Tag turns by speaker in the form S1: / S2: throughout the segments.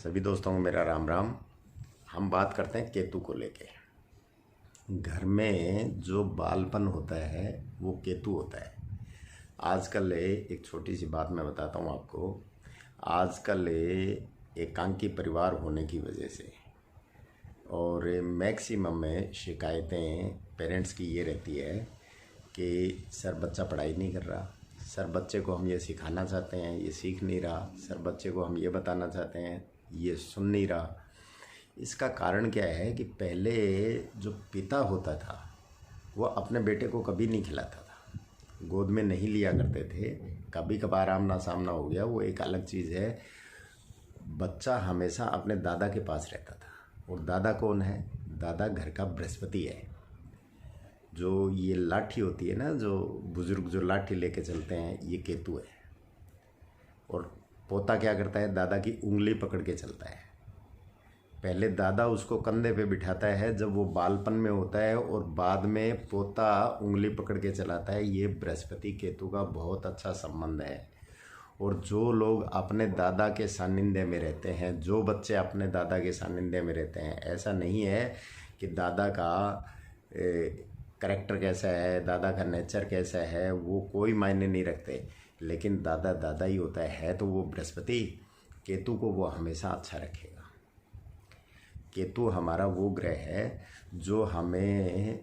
S1: सभी दोस्तों को मेरा राम राम। हम बात करते हैं केतु को लेके। घर में जो बालपन होता है वो केतु होता है। आजकल एक छोटी सी बात मैं बताता हूँ आपको। आजकल एकांकी परिवार होने की वजह से और मैक्सिमम में शिकायतें पेरेंट्स की ये रहती है कि सर बच्चा पढ़ाई नहीं कर रहा, सर बच्चे को हम ये सिखाना चाहते हैं ये सीख नहीं रहा, सर बच्चे को हम ये बताना चाहते हैं ये सुन नहीं रहा। इसका कारण क्या है कि पहले जो पिता होता था वो अपने बेटे को कभी नहीं खिलाता था, गोद में नहीं लिया करते थे। कभी कभार आमना सामना हो गया वो एक अलग चीज़ है। बच्चा हमेशा अपने दादा के पास रहता था। और दादा कौन है? दादा घर का बृहस्पति है। जो ये लाठी होती है ना, जो बुजुर्ग जो लाठी लेके चलते हैं, ये केतु है। और पोता क्या करता है? दादा की उंगली पकड़ के चलता है। पहले दादा उसको कंधे पे बिठाता है जब वो बालपन में होता है, और बाद में पोता उंगली पकड़ के चलाता है। ये बृहस्पति केतु का बहुत अच्छा संबंध है। और जो लोग अपने दादा के सानिध्य में रहते हैं, जो बच्चे अपने दादा के सानिध्य में रहते हैं, ऐसा नहीं है कि दादा का करैक्टर कैसा है, दादा का नेचर कैसा है, वो कोई मायने नहीं रखते, लेकिन दादा दादा ही होता है। तो वो बृहस्पति केतु को वो हमेशा अच्छा रखेगा। केतु हमारा वो ग्रह है जो हमें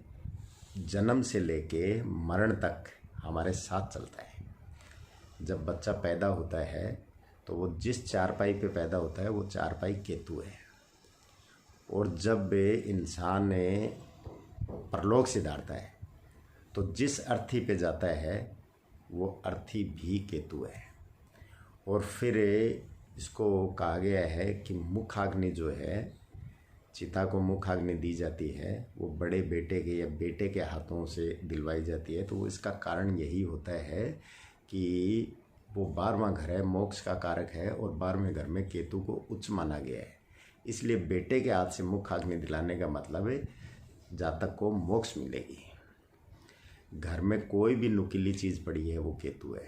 S1: जन्म से लेके मरण तक हमारे साथ चलता है। जब बच्चा पैदा होता है तो वो जिस चारपाई पे पैदा होता है वो चारपाई केतु है। और जब इंसान परलोक सिधारता है तो जिस अर्थी पे जाता है वो अर्थी भी केतु है। और फिर इसको कहा गया है कि मुखाग्नि जो है, चिता को मुखाग्नि दी जाती है, वो बड़े बेटे के या बेटे के हाथों से दिलवाई जाती है। तो वो इसका कारण यही होता है कि वो 12वां घर है, मोक्ष का कारक है, और 12वें घर में केतु को उच्च माना गया है। इसलिए बेटे के हाथ से मुखाग्नि दिलाने का मतलब है जातक को मोक्ष मिलेगी। घर में कोई भी नुकीली चीज़ पड़ी है वो केतु है।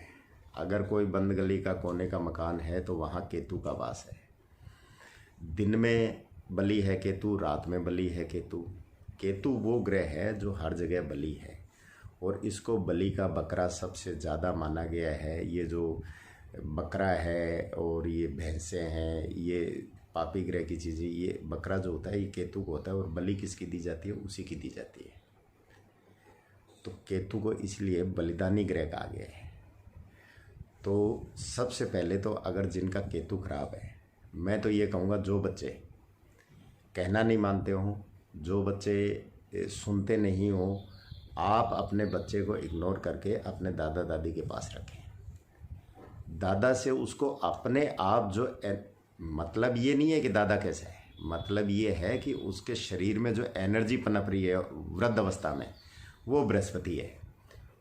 S1: अगर कोई बंद गली का कोने का मकान है तो वहाँ केतु का वास है। दिन में बली है केतु, रात में बली है केतु। केतु वो ग्रह है जो हर जगह बली है, और इसको बलि का बकरा सबसे ज़्यादा माना गया है। ये जो बकरा है और ये भैंसें हैं, ये पापी ग्रह की चीज़ें। ये बकरा जो होता है ये केतु को होता है, और बलि किसकी दी जाती है? उसी की दी जाती है। तो केतु को इसलिए बलिदानी ग्रह कहा गया है। तो सबसे पहले तो अगर जिनका केतु खराब है, मैं तो ये कहूँगा जो बच्चे कहना नहीं मानते हो, जो बच्चे सुनते नहीं हो, आप अपने बच्चे को इग्नोर करके अपने दादा दादी के पास रखें। दादा से उसको अपने आप जो मतलब ये नहीं है कि दादा कैसा है, मतलब ये है कि उसके शरीर में जो एनर्जी पनप रही है वृद्ध अवस्था में, वो बृहस्पति है।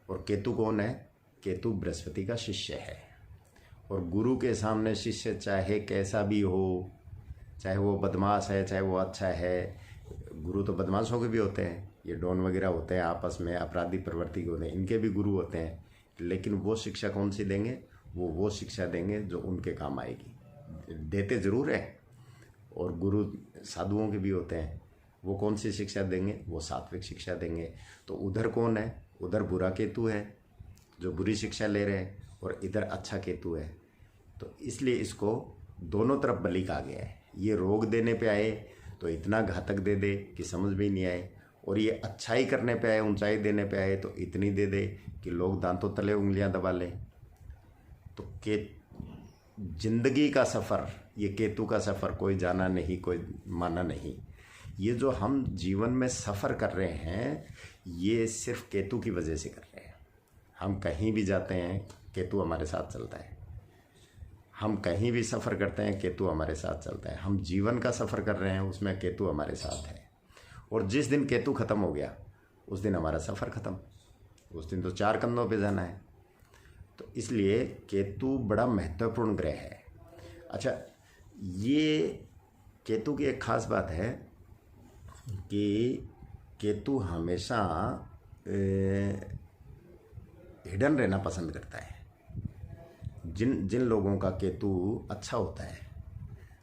S1: और केतु कौन है? केतु बृहस्पति का शिष्य है। और गुरु के सामने शिष्य चाहे कैसा भी हो, चाहे वो बदमाश है चाहे वो अच्छा है, गुरु तो बदमाशों के भी होते हैं, ये डॉन वगैरह होते हैं, आपस में अपराधी प्रवृत्ति के होते हैं, इनके भी गुरु होते हैं। लेकिन वो शिक्षा कौन सी देंगे? वो शिक्षा देंगे जो उनके काम आएगी। देते ज़रूर है, और गुरु साधुओं के भी होते हैं, वो कौन सी शिक्षा देंगे? वो सात्विक शिक्षा देंगे। तो उधर कौन है? उधर बुरा केतु है जो बुरी शिक्षा ले रहे हैं, और इधर अच्छा केतु है। तो इसलिए इसको दोनों तरफ बलि कहा गया है। ये रोग देने पे आए तो इतना घातक दे दे कि समझ भी नहीं आए, और ये अच्छाई करने पे आए, ऊंचाई देने पे आए तो इतनी दे दे कि लोग दांतों तले उंगलियां दबा लें। तो जिंदगी का सफ़र, ये केतु का सफ़र कोई जाना नहीं, कोई माना नहीं। ये जो हम जीवन में सफ़र कर रहे हैं ये सिर्फ केतु की वजह से कर रहे हैं। हम कहीं भी जाते हैं केतु हमारे साथ चलता है, हम कहीं भी सफ़र करते हैं केतु हमारे साथ चलता है, हम जीवन का सफ़र कर रहे हैं उसमें केतु हमारे साथ है। और जिस दिन केतु ख़त्म हो गया उस दिन हमारा सफ़र ख़त्म, उस दिन तो 4 कंधों पे जाना है। तो इसलिए केतु बड़ा महत्वपूर्ण ग्रह है। अच्छा, ये केतु की एक ख़ास बात है कि केतु हमेशा हिडन रहना पसंद करता है। जिन लोगों का केतु अच्छा होता है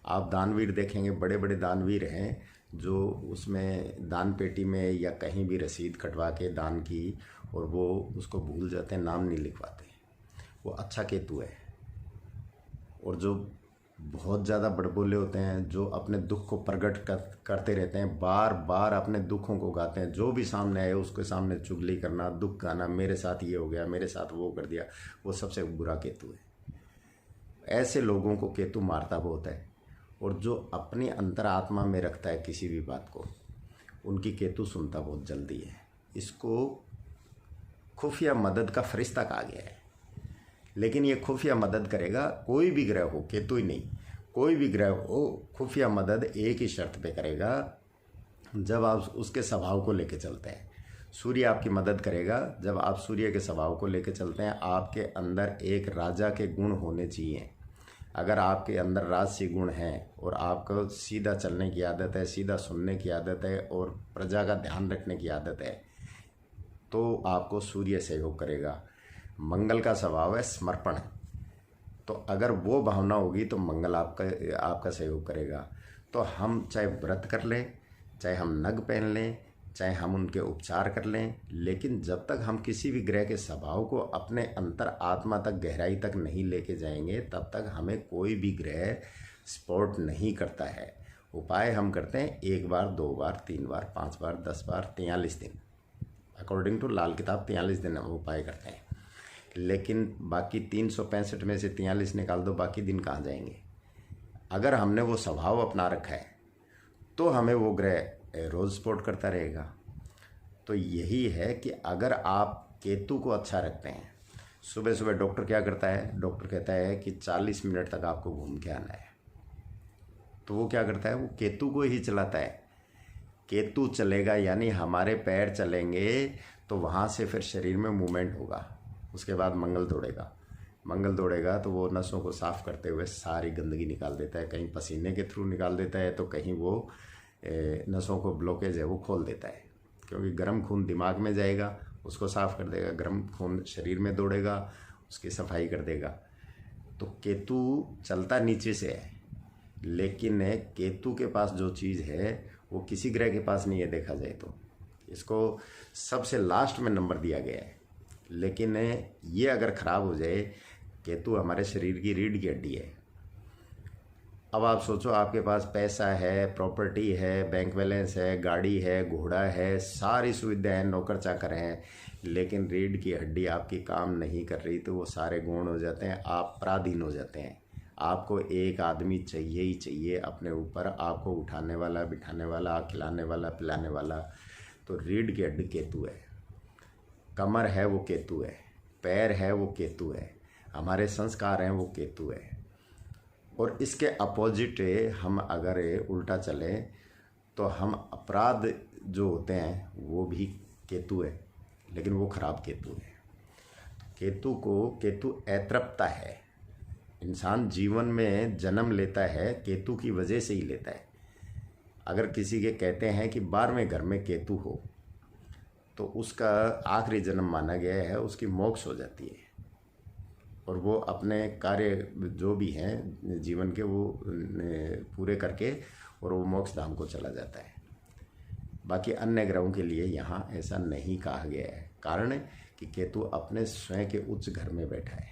S1: आप दानवीर देखेंगे, बड़े बड़े दानवीर हैं जो उसमें दान पेटी में या कहीं भी रसीद कटवा के दान की और वो उसको भूल जाते हैं, नाम नहीं लिखवाते, वो अच्छा केतु है। और जो बहुत ज़्यादा बड़बोले होते हैं, जो अपने दुख को प्रकट करते रहते हैं, बार बार अपने दुखों को गाते हैं, जो भी सामने आए उसके सामने चुगली करना, दुख गाना, मेरे साथ ये हो गया, मेरे साथ वो कर दिया, वो सबसे बुरा केतु है। ऐसे लोगों को केतु मारता बहुत है। और जो अपनी अंतरात्मा में रखता है किसी भी बात को, उनकी केतु सुनता बहुत जल्दी है। इसको खुफिया मदद का फरिश्ता कहा गया है। लेकिन ये खुफिया मदद करेगा, कोई भी ग्रह हो, केतु ही नहीं, कोई भी ग्रह हो, खुफिया मदद एक ही शर्त पे करेगा, जब आप उसके स्वभाव को लेके चलते हैं। सूर्य आपकी मदद करेगा जब आप सूर्य के स्वभाव को लेके चलते हैं। आपके अंदर एक राजा के गुण होने चाहिए। अगर आपके अंदर राजसी गुण हैं और आपको सीधा चलने की आदत है, सीधा सुनने की आदत है और प्रजा का ध्यान रखने की आदत है, तो आपको सूर्य सहयोग करेगा। मंगल का स्वभाव है समर्पण, तो अगर वो भावना होगी तो मंगल आपका सहयोग करेगा। तो हम चाहे व्रत कर लें, चाहे हम नग पहन लें, चाहे हम उनके उपचार कर लें, लेकिन जब तक हम किसी भी ग्रह के स्वभाव को अपने अंतर आत्मा तक, गहराई तक नहीं लेके जाएंगे, तब तक हमें कोई भी ग्रह सपोर्ट नहीं करता है। उपाय हम करते हैं 1 बार, 2 बार, 3 बार, 5 बार, 10 बार, 43 दिन, अकॉर्डिंग टू लाल किताब 43 दिन हम उपाय करते हैं। लेकिन बाकी 365 में से 43 निकाल दो, बाकी दिन कहाँ जाएंगे? अगर हमने वो स्वभाव अपना रखा है तो हमें वो ग्रह रोज़ सपोर्ट करता रहेगा। तो यही है कि अगर आप केतु को अच्छा रखते हैं, सुबह सुबह डॉक्टर क्या करता है, डॉक्टर कहता है कि 40 मिनट तक आपको घूम के आना है, तो वो क्या करता है, वो केतु को ही चलाता है। केतु चलेगा यानी हमारे पैर चलेंगे, तो वहाँ से फिर शरीर में मूवमेंट होगा। उसके बाद मंगल दौड़ेगा तो वो नसों को साफ़ करते हुए सारी गंदगी निकाल देता है। कहीं पसीने के थ्रू निकाल देता है, तो कहीं वो नसों को ब्लॉकेज है वो खोल देता है, क्योंकि गर्म खून दिमाग में जाएगा, उसको साफ़ कर देगा, गर्म खून शरीर में दौड़ेगा, उसकी सफाई कर देगा। तो केतु चलता नीचे से है, लेकिन केतु के पास जो चीज़ है वो किसी ग्रह के पास नहीं है देखा जाए तो। इसको सबसे लास्ट में नंबर दिया गया है। लेकिन ये अगर ख़राब हो जाए, केतु हमारे शरीर की रीढ़ की हड्डी है। अब आप सोचो, आपके पास पैसा है, प्रॉपर्टी है, बैंक बैलेंस है, गाड़ी है, घोड़ा है, सारी सुविधाएं हैं, नौकर चाकर हैं, लेकिन रीढ़ की हड्डी आपकी काम नहीं कर रही, तो वो सारे गुण हो जाते हैं, आप पराधीन हो जाते हैं। आपको एक आदमी चाहिए ही चाहिए अपने ऊपर, आपको उठाने वाला, बिठाने वाला, खिलाने वाला, पिलाने वाला। तो रीढ़ की हड्डी केतु है, कमर है वो केतु है, पैर है वो केतु है, हमारे संस्कार हैं वो केतु है। और इसके अपोजिट हम अगर उल्टा चलें तो हम अपराध जो होते हैं वो भी केतु है, लेकिन वो खराब केतु है। केतु अतृप्ता है। इंसान जीवन में जन्म लेता है केतु की वजह से ही लेता है। अगर किसी के कहते हैं कि 12वें घर में केतु हो, तो उसका आखिरी जन्म माना गया है, उसकी मोक्ष हो जाती है और वो अपने कार्य जो भी हैं जीवन के वो पूरे करके और वो मोक्ष धाम को चला जाता है। बाकी अन्य ग्रहों के लिए यहाँ ऐसा नहीं कहा गया है। कारण कि केतु अपने स्वयं के उच्च घर में बैठा है,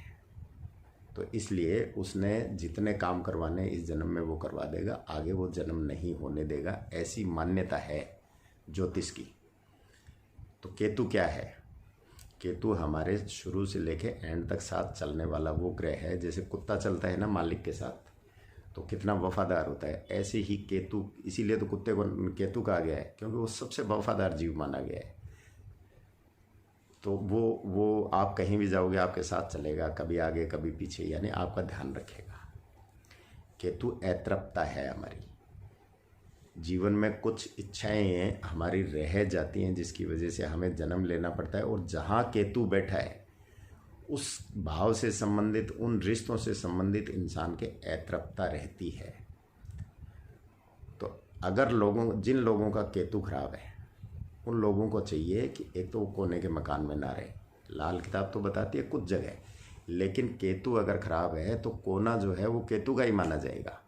S1: तो इसलिए उसने जितने काम करवाने इस जन्म में वो करवा देगा, आगे वो जन्म नहीं होने देगा, ऐसी मान्यता है ज्योतिष की। तो केतु क्या है? केतु हमारे शुरू से लेके एंड तक साथ चलने वाला वो ग्रह है। जैसे कुत्ता चलता है ना मालिक के साथ, तो कितना वफादार होता है, ऐसे ही केतु, इसीलिए तो कुत्ते को केतु कहा गया है, क्योंकि वो सबसे वफादार जीव माना गया है। तो वो आप कहीं भी जाओगे आपके साथ चलेगा, कभी आगे कभी पीछे, यानी आपका ध्यान रखेगा। केतु अतृप्ता है हमारी जीवन में, कुछ इच्छाएं हमारी रह जाती हैं जिसकी वजह से हमें जन्म लेना पड़ता है। और जहाँ केतु बैठा है उस भाव से संबंधित, उन रिश्तों से संबंधित इंसान के अतृप्ता रहती है। तो अगर जिन लोगों का केतु खराब है, उन लोगों को चाहिए कि एक तो वो कोने के मकान में ना रहे। लाल किताब तो बताती है कुछ जगह, लेकिन केतु अगर खराब है तो कोना जो है वो केतु का ही माना जाएगा।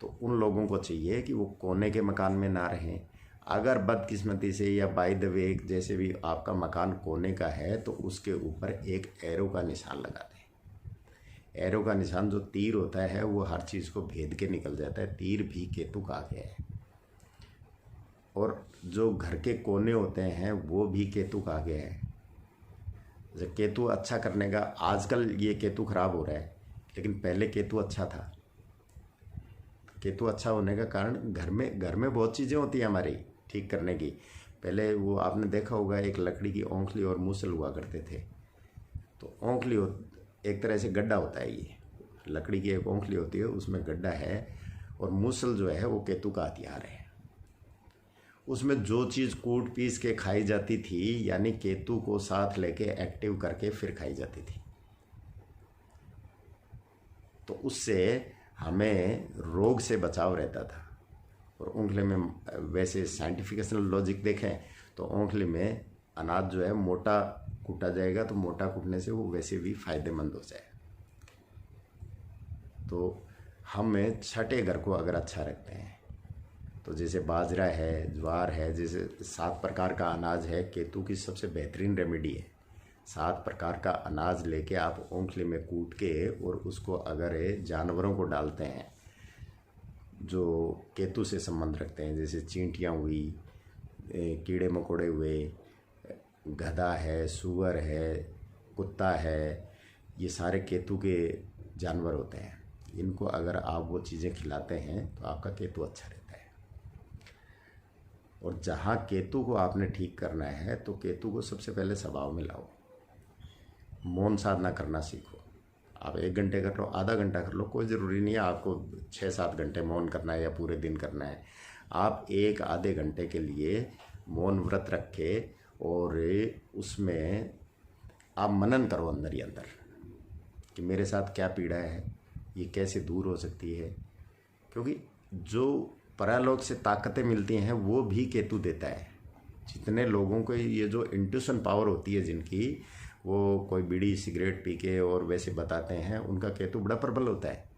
S1: तो उन लोगों को चाहिए कि वो कोने के मकान में ना रहें। अगर बदकिस्मती से या बाय द वे जैसे भी आपका मकान कोने का है तो उसके ऊपर एक एरो का निशान लगा दें। एरो का निशान जो तीर होता है वो हर चीज़ को भेद के निकल जाता है, तीर भी केतु का आगे है। और जो घर के कोने होते हैं वो भी केतु का आगे है। जब केतु अच्छा करने का, आजकल ये केतु खराब हो रहा है लेकिन पहले केतु अच्छा था। केतु अच्छा होने का कारण घर में बहुत चीज़ें होती हैं हमारी ठीक करने की। पहले वो आपने देखा होगा एक लकड़ी की औंखली और मूसल हुआ करते थे। तो औंखली एक तरह से गड्ढा होता है, ये लकड़ी की एक औंखली होती है उसमें गड्ढा है, और मूसल जो है वो केतु का हथियार है। उसमें जो चीज़ कूट पीस के खाई जाती थी यानी केतु को साथ लेके एक्टिव करके फिर खाई जाती थी। तो उससे हमें रोग से बचाव रहता था। और औंखले में वैसे साइंटिफिकेशनल लॉजिक देखें तो औंखले में अनाज जो है मोटा कूटा जाएगा, तो मोटा कूटने से वो वैसे भी फायदेमंद हो जाए। तो हमें छठे घर को अगर अच्छा रखते हैं तो जैसे बाजरा है, ज्वार है, जैसे 7 प्रकार का अनाज है, केतु की सबसे बेहतरीन रेमेडी है। 7 प्रकार का अनाज लेके आप औंखले में कूट के और उसको अगर जानवरों को डालते हैं जो केतु से संबंध रखते हैं, जैसे चींटियाँ हुई, कीड़े मकोड़े हुए, गधा है, सूअर है, कुत्ता है, ये सारे केतु के जानवर होते हैं। इनको अगर आप वो चीज़ें खिलाते हैं तो आपका केतु अच्छा रहता है। और जहाँ केतु को आपने ठीक करना है तो केतु को सबसे पहले स्वभाव में लाओ। मौन साधना करना सीखो। आप 1 घंटे कर लो, आधा घंटा कर लो, कोई ज़रूरी नहीं है आपको 6-7 घंटे मौन करना है या पूरे दिन करना है। आप 1 आधे घंटे के लिए मौन व्रत रखे और उसमें आप मनन करो अंदर ही अंदर कि मेरे साथ क्या पीड़ा है, ये कैसे दूर हो सकती है। क्योंकि जो परालोक से ताकतें मिलती हैं वो भी केतु देता है। जितने लोगों को ये जो इंट्यूशन पावर होती है जिनकी, वो कोई बीड़ी सिगरेट पी के और वैसे बताते हैं, उनका केतु बड़ा प्रबल होता है।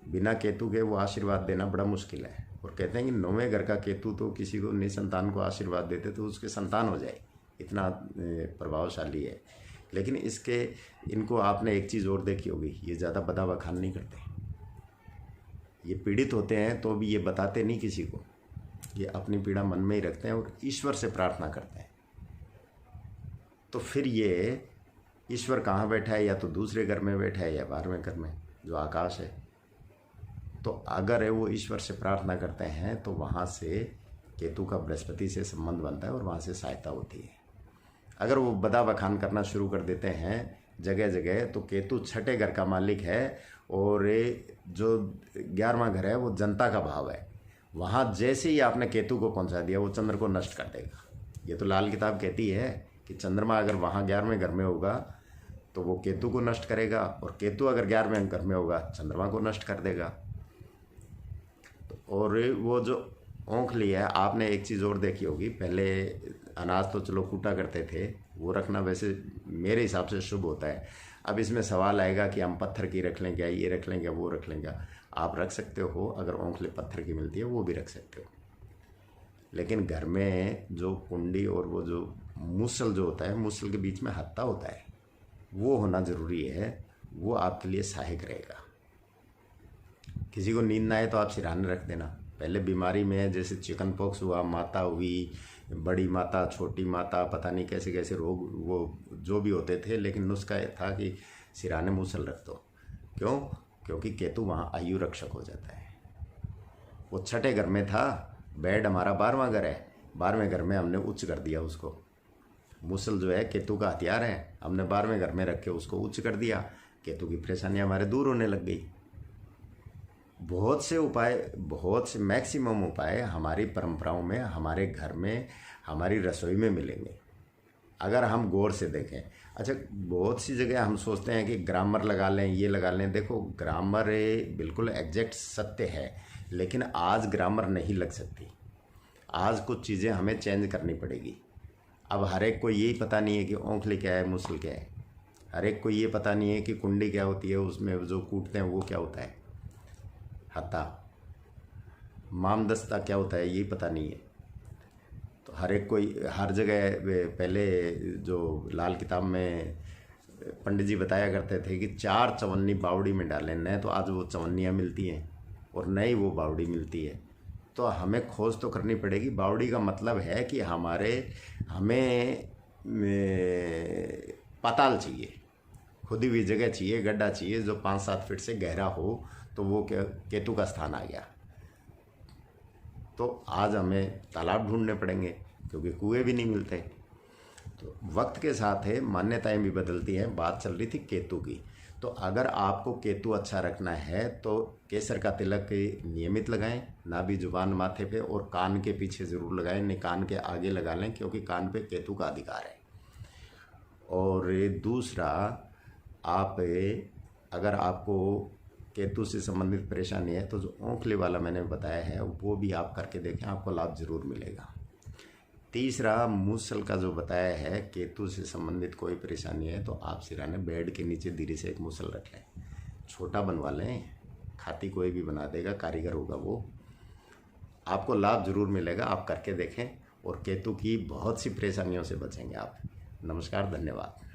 S1: बिना केतु के वो आशीर्वाद देना बड़ा मुश्किल है। और कहते हैं कि 9वें घर का केतु तो किसी को निसंतान को आशीर्वाद देते तो उसके संतान हो जाए, इतना प्रभावशाली है। लेकिन इनको आपने एक चीज़ और देखी होगी, ये ज़्यादा बदा बखान नहीं करते। ये पीड़ित होते हैं तो भी ये बताते नहीं किसी को, ये अपनी पीड़ा मन में ही रखते हैं और ईश्वर से प्रार्थना करते हैं। तो फिर ये ईश्वर कहाँ बैठा है, या तो दूसरे घर में बैठा है या 12वें घर में जो आकाश है। तो अगर वो ईश्वर से प्रार्थना करते हैं तो वहाँ से केतु का बृहस्पति से संबंध बनता है और वहाँ से सहायता होती है। अगर वो बदा बखान करना शुरू कर देते हैं जगह जगह, तो केतु छठे घर का मालिक है और जो 11वां घर है वो जनता का भाव है। वहाँ जैसे ही आपने केतु को पहुँचा दिया वो चंद्र को नष्ट कर देगा। ये तो लाल किताब कहती है कि चंद्रमा अगर वहाँ 11वें घर में होगा तो वो केतु को नष्ट करेगा, और केतु अगर 11वें घर में होगा चंद्रमा को नष्ट कर देगा। तो और वो जो औंखली है, आपने एक चीज़ और देखी होगी, पहले अनाज तो चलो कूटा करते थे, वो रखना वैसे मेरे हिसाब से शुभ होता है। अब इसमें सवाल आएगा कि हम पत्थर की रख लें क्या, ये रख लें क्या, वो रख लें क्या। आप रख सकते हो, अगर औंखली पत्थर की मिलती है वो भी रख सकते हो। लेकिन घर में जो कुंडी और वो जो मूसल जो होता है, मूसल के बीच में हत्था होता है, वो होना ज़रूरी है। वो आपके लिए सहायक रहेगा। किसी को नींद ना आए तो आप सिरहाने रख देना। पहले बीमारी में जैसे चिकन पॉक्स हुआ, माता हुई, बड़ी माता, छोटी माता, पता नहीं कैसे कैसे रोग वो जो भी होते थे, लेकिन नुस्खा ये था कि सिरहाने मूसल रख दो। क्यों? क्योंकि केतु वहाँ आयु रक्षक हो जाता है। वो छठे घर में था, बेड हमारा 12वां घर है, 12वें घर में हमने उच्च कर दिया उसको। मूसल जो है केतु का हथियार है, हमने 12वें घर में रख के उसको उच्च कर दिया। केतु की परेशानियाँ हमारे दूर होने लग गई। बहुत से उपाय, बहुत से मैक्सिमम उपाय हमारी परंपराओं में, हमारे घर में, हमारी रसोई में मिलेंगे अगर हम गौर से देखें। अच्छा, बहुत सी जगह हम सोचते हैं कि ग्रामर लगा लें, ये लगा लें। देखो, ग्रामर बिल्कुल एग्जैक्ट सत्य है, लेकिन आज ग्रामर नहीं लग सकती। आज कुछ चीज़ें हमें चेंज करनी पड़ेगी। अब हर एक को यही पता नहीं है कि औंखली क्या है, मूसल क्या है। हर एक को ये पता नहीं है कि कुंडी क्या होती है, उसमें जो कूटते हैं वो क्या होता है, हत्था। मामदस्ता क्या होता है ये पता नहीं है। तो हर एक कोई हर जगह पहले जो लाल किताब में पंडित जी बताया करते थे कि 4 चवन्नी बावड़ी में डालें, न तो आज वो चवन्नियाँ मिलती हैं और नई वो बावड़ी मिलती है। तो हमें खोज तो करनी पड़ेगी। बावड़ी का मतलब है कि हमें पाताल चाहिए, खुदी हुई जगह चाहिए, गड्ढा चाहिए जो 5-7 फीट से गहरा हो। तो वो केतु का स्थान आ गया। तो आज हमें तालाब ढूंढने पड़ेंगे क्योंकि कुएं भी नहीं मिलते। तो वक्त के साथ है मान्यताएं भी बदलती हैं। बात चल रही थी केतु की। तो अगर आपको केतु अच्छा रखना है तो केसर का तिलक नियमित लगाएं, नाभि जुबान माथे पे और कान के पीछे ज़रूर लगाएं, नहीं कान के आगे लगा लें क्योंकि कान पे केतु का अधिकार है। और दूसरा, अगर आपको केतु से संबंधित परेशानी है तो जो ओंखली वाला मैंने बताया है वो भी आप करके देखें, आपको लाभ जरूर मिलेगा। तीसरा, मूसल का जो बताया है, केतु से संबंधित कोई परेशानी है तो आप सिराने बेड के नीचे धीरे से एक मूसल रख लें, छोटा बनवा लें, खाती कोई भी बना देगा, कारीगर होगा वो, आपको लाभ जरूर मिलेगा। आप करके देखें और केतु की बहुत सी परेशानियों से बचेंगे आप। नमस्कार, धन्यवाद।